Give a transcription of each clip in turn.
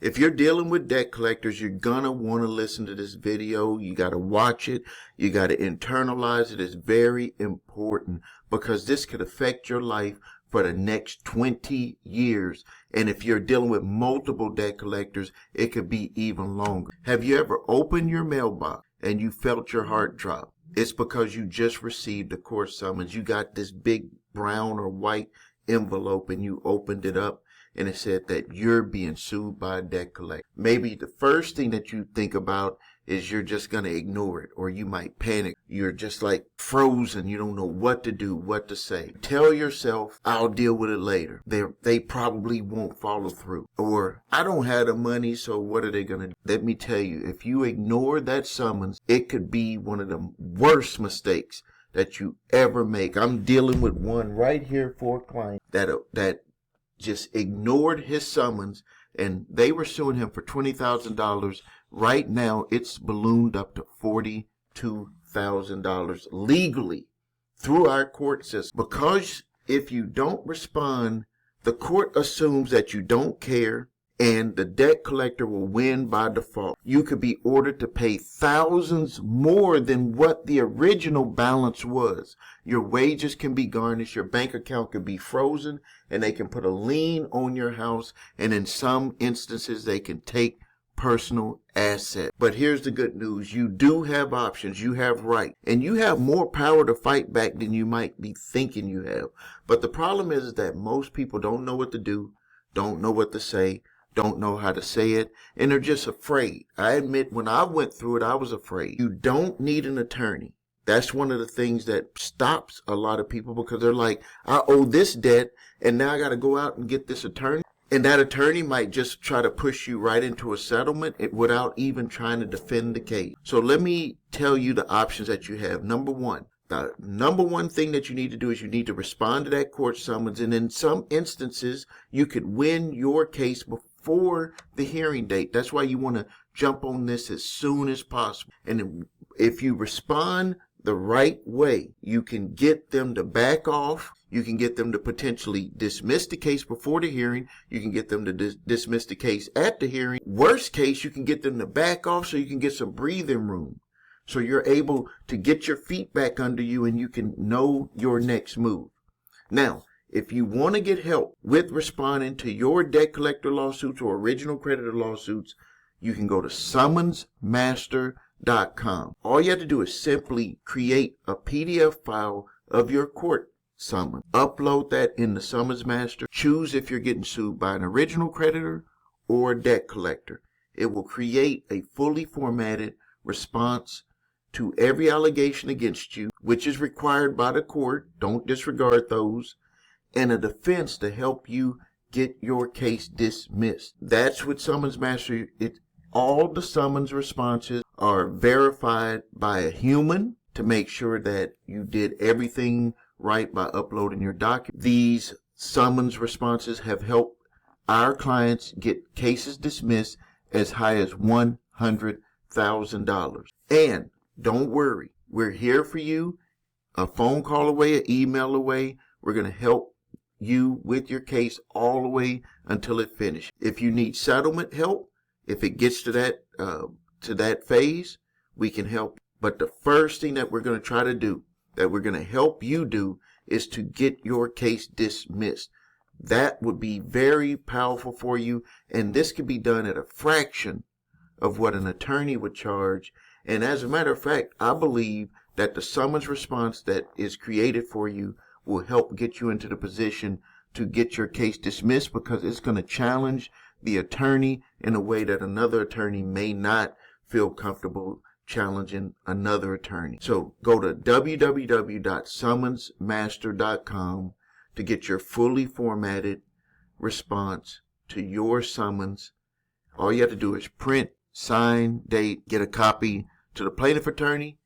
If you're dealing with debt collectors, you're gonna want to listen to this video. You got to watch it. You got to internalize it. It's very important because this could affect your life for the next 20 years. And if you're dealing with multiple debt collectors, it could be even longer. Have you ever opened your mailbox and you felt your heart drop? It's because you just received a court summons. You got this big brown or white envelope and you opened it up and it said that you're being sued by a debt collector. Maybe the first thing that you think about is you're just going to ignore it, or you might panic. You're just like frozen. You don't know what to do, what to say. Tell yourself, I'll deal with it later. They probably won't follow through. Or, I don't have the money, so what are they going to do? Let me tell you, if you ignore that summons, it could be one of the worst mistakes that you ever make. I'm dealing with one right here for a client that just ignored his summons, and they were suing him for $20,000. Right now, it's ballooned up to $42,000 legally through our court system. Because if you don't respond, the court assumes that you don't care, and the debt collector will win by default. You could be ordered to pay thousands more than what the original balance was. Your wages can be garnished, your bank account can be frozen, and they can put a lien on your house, and in some instances they can take personal assets. But here's the good news. You do have options. You have rights. And you have more power to fight back than you might be thinking you have. But the problem is that most people don't know what to do, don't know what to say, don't know how to say it, and they're just afraid. I admit, when I went through it, I was afraid. You don't need an attorney. That's one of the things that stops a lot of people, because they're like, I owe this debt, and now I got to go out and get this attorney. And that attorney might just try to push you right into a settlement without even trying to defend the case. So let me tell you the options that you have. Number one. The number one thing that you need to do is you need to respond to that court summons, and in some instances, you could win your case before the hearing date. That's why you want to jump on this as soon as possible. And if you respond the right way, you can get them to back off. You can get them to potentially dismiss the case before the hearing. You can get them to dismiss the case at the hearing. Worst case, you can get them to back off so you can get some breathing room. So you're able to get your feet back under you and you can know your next move. Now, if you want to get help with responding to your debt collector lawsuits or original creditor lawsuits, you can go to summonsmaster.com. All you have to do is simply create a PDF file of your court summons. Upload that in the Summons Master. Choose if you're getting sued by an original creditor or a debt collector. It will create a fully formatted response to every allegation against you, which is required by the court. Don't disregard those. And a defense to help you get your case dismissed. That's what Summons Master. All the summons responses are verified by a human to make sure that you did everything right by uploading your document. These summons responses have helped our clients get cases dismissed as high as $100,000. And don't worry, we're here for you. A phone call away, an email away. We're going to help you with your case all the way until it finishes. If you need settlement help, if it gets to that phase, we can help. But the first thing that we're going to try to do, that we're going to help you do, is to get your case dismissed. That would be very powerful for you, and this could be done at a fraction of what an attorney would charge. And as a matter of fact, I believe that the summons response that is created for you will help get you into the position to get your case dismissed, because it's going to challenge the attorney in a way that another attorney may not feel comfortable challenging another attorney. So go to www.summonsmaster.com to get your fully formatted response to your summons. All you have to do is print, sign, date, get a copy to the plaintiff attorney,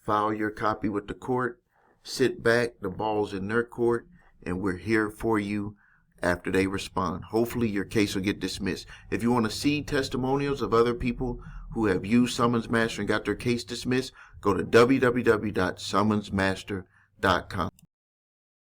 file your copy with the court, sit back, the ball's in their court, and we're here for you after they respond. Hopefully your case will get dismissed. If you want to see testimonials of other people who have used Summons Master and got their case dismissed, go to www.summonsmaster.com.